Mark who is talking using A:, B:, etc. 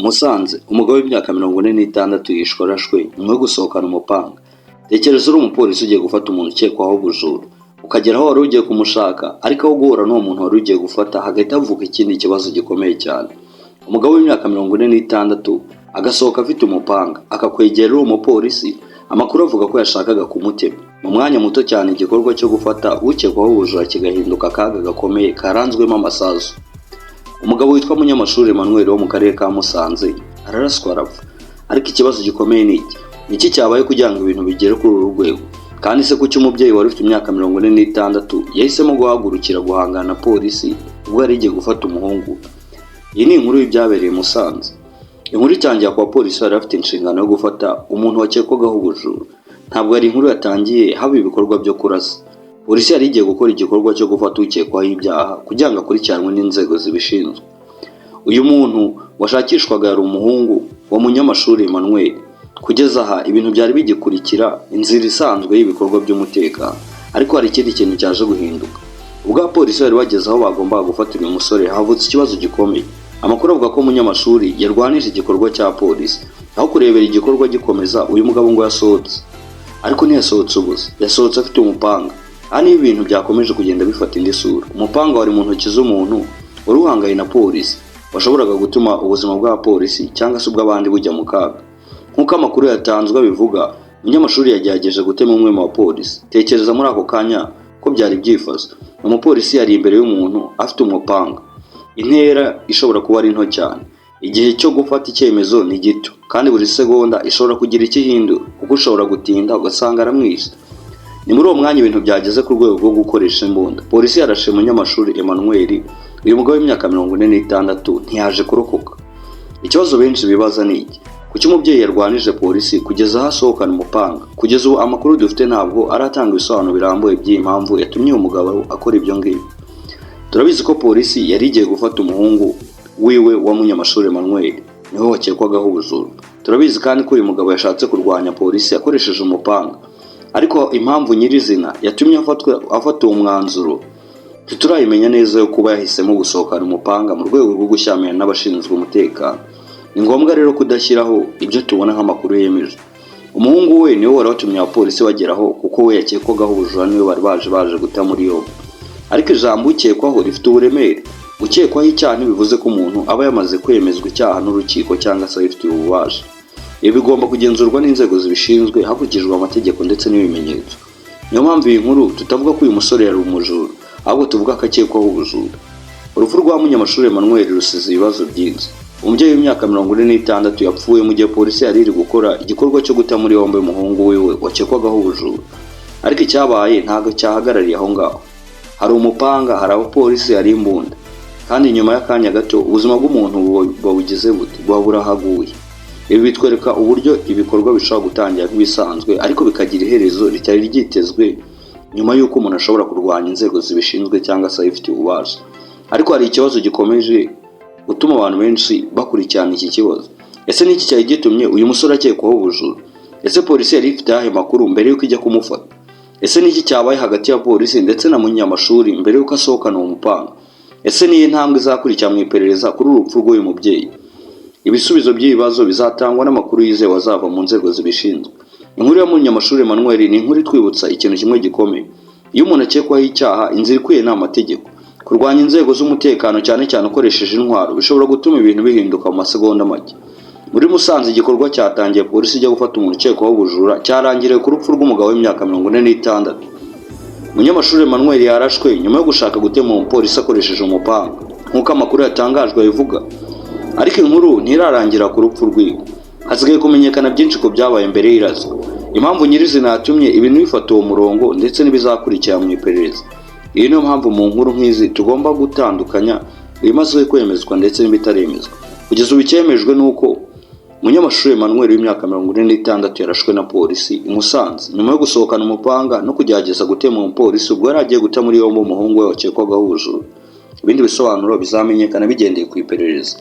A: Musanze, umugabo w'imyaka 46 yishwe arashwe nyuma yo gusohokana umupanga. Tekereza uri umupolisi ugiye gufata umuntu ukekwaho ubujura, ukagera aho wari ugiye kumushaka, ariko aho guhura n'uwo muntu wari ugiye gufata hagahita havuka ikindi kibazo gikomeye cyane. Umugabo w'imyaka 46 agasohoka afite umupanga, akakwegera uwo mupolisi, amakuru avuga ko yashakaga kumutema. Mu mwanya muto cyane igikorwa cyo gufata ukekwaho ubujura kigahinduka akaga gakomeye karanzwemo amasasu. Umugabo witwa Munyamashuri Emmanuel wo mu karere ka Musanze araraswa arapfa. Ariko ikibazo gikomeye ni iki cyabaye kugira ngo ibintu bigere kuri uru rwego? Kandi se kuki umubyeyi wari ufite imyaka 46 yahisemo guhagurukira guhangana na polisi ubwo yari igiye gufata umuhungu? Iyi ni inkuru y'ibyabereye Musanze. Inkuru itangiye kwa polisi yari afite inshingano yo gufata umuntu wakekwagaho ubujura. Ntabwo ari inkuru yatangiye haba ibikorwa byo kurasa. Polisi yari igiye gukora igikorwa cyo gufata ukekwaho ibyaha kugira ngo akurikiranwe n'inzego zibishinzwe. Uyu muntu washakishwaga yari umuhungu wa Munyamashuri Emmanuel. Kugeza aha ibintu byari bigikurikira inzira isanzwe y'ibikorwa by'umutekano, ariko hari ikindi kintu cyaje guhinduka. Ubwo polisi bari bageze aho bagombaga gufatira uyu musore, havutse ikibazo gikomeye. Amakuru avuga ko Munyamashuri yarwanije igikorwa cya polisi. Aho kurebera igikorwa gikomeza, uyu mugabo ngo yasohotse. Ariko ntiyasohotse ubusa, yasohotse afite umupanga. Hano ibintu byakomeje kugenda bifata indi sura. Umupanga wari mu ntoki z'umuntu wari uhangaye na polisi, washoboraga gutuma ubuzima bwa polisi cyangwa se ubw'abandi bujya mu kaga. Nk'uko amakuru yatanzwe bivuga, Munyamashuri yagerageje gutema umwe mu bapolisi. Tekereza muri ako kanya ko byari byifaze. Umupolisi yari imbere y'umuntu afite umupanga. Intera ishobora kuba ari nto cyane. Igihe cyo gufata icyemezo ni gito, kandi buri segonda ishobora kugira ikihindura, kuko ushobora gutinda ugasanga aramwishe. Ni muri uwo mwanya ibintu byageze ku rwego rwo gukoresha imbunda. Polisi yarashe Munyamashuri Emmanuel, uyu mugabo w'imyaka 46 ntiyaje kurokoka. Ikibazo benshi bibaza ni iki: kuki umubyeyi yarwanije polisi kugeza aho asohokana umupanga? Kugeza ubu amakuru dufite ntabwo aratanga ibisobanuro birambuye by'impamvu yatumye uyu mugabo akora ibyo ngibyo. Turabizi ko polisi yari igiye gufata umuhungu wiwe wa Munyamashuri Emmanuel, niwe wakekwagaho ubujura. Turabizi kandi ko uyu mugabo yashatse kurwanya polisi akoresheje umupanga, ariko impamvu nyirizina yatumye afata uwo mwanzuro tuturayimenya neza yo kuba yahisemo gusohokana umupanga mu rwego rwo gushyamirana n'abashinzwe umutekano. Ni ngombwa rero kudashyiraho ibyo tubona nk'amakuru yemeje. Umuhungu we niwe wari watumye abapolisi bageraho, kuko we yakekwagaho ubujura, niwe bari baje guta muri yombi. Ariko ijambo ukekwaho rifite uburemere. Ukekwaho icyaha ntibivuze ko umuntu aba yamaze kwemezwa icyaha n'urukiko cyangwa se abifitiye ububasha. Ibi bigomba kugenzurwa n'inzego zibishinzwe hakurikijwe amategeko ndetse n'ibimenyetso. Niyo mpamvu iyi nkuru tutavuga ko uyu musore yari umujura, ahubwo tuvuga ko akekwaho ubujura. Urupfu rwa Munyamashuri Emmanuel rusize ibibazo byinshi. Umubyeyi w'imyaka 46 yapfuye mu gihe polisi yari iri gukora igikorwa cyo guta muri yombi umuhungu wiwe wakekwagaho ubujura. Ariko icyabaye ntabwo cyahagarariye aho ngaho. Hari umupanga, hari abapolisi, hari imbunda. Kandi nyuma y'akanya gato ubuzima bw'umuntu babugize buti burahaguye. Ibi bitwereka uburyo ibikorwa bishobora gutangira nk'ibisanzwe, ariko bikagira iherezo ritari ryitezwe nyuma y'uko umuntu ashobora kurwanya inzego zibishinzwe cyangwa se abifitiye ububasha. Ariko hari ikibazo gikomeje gutuma abantu benshi bakurikirana iki kibazo. Ese niki cyari gitumye uyu musore akekwaho ubujura? Ese polisi yari ifite ahe makuru mbere y'uko ijya kumufata? Ese niki cyabaye hagati ya polisi ndetse na Munyamashuri mbere y'uko asohokana uwo mupanga? Ese niyi ntambwe izakurikira mu iperereza kuri urupfu rw'uyu mubyeyi? Ibisubizo by'ibibazo bizatangwa n'amakuru yizewe azava mu nzego zibishinzwe. Inkuru ya Munyamashuri Emmanuel ni inkuru itwibutsa ikintu kimwe gikomeye: iyo umuntu akekwaho icyaha, inzira ikwiye ni amategeko. Kurwanya inzego z'umutekano cyane cyane ukoresheje intwaro bishobora gutuma ibintu bihinduka mu masegonda make. Muri Musanze igikorwa cyatangiye polisi ijya gufata umuntu ukekwaho ubujura cyarangiriye ku rupfu rw'umugabo w'imyaka 46. Munyamashuri Emmanuel yarashwe nyuma yo gushaka gutema umupolisi akoresheje umupanga, nk'uko amakuru yatangajwe bivuga. Ariko inkuru ntirarangira ku rupfu rwiwe. Hasigaye kumenyekana byinshi ko byabaye mbere y'iraswa, impamvu nyirizina yatumye ibintu bifata uwo murongo ndetse n'ibizakurikira mu iperereza. Iyi niyo mpamvu mu nkuru nk'izi tugomba gutandukanya ibimaze kwemezwa ndetse n'ibitaremezwa. Kugeza ubu icyemejwe nuko Munyamashuri Emmanuel w'imyaka 46 yarashwe na polisi i Musanze nyuma yo gusohokana umupanga no kugerageza gutema umupolisi ubwo yari agiye guta muri yombi umuhungu we wakekwagaho ubujura. Ibindi bisobanuro bizamenyekana bigendeye ku iperereza.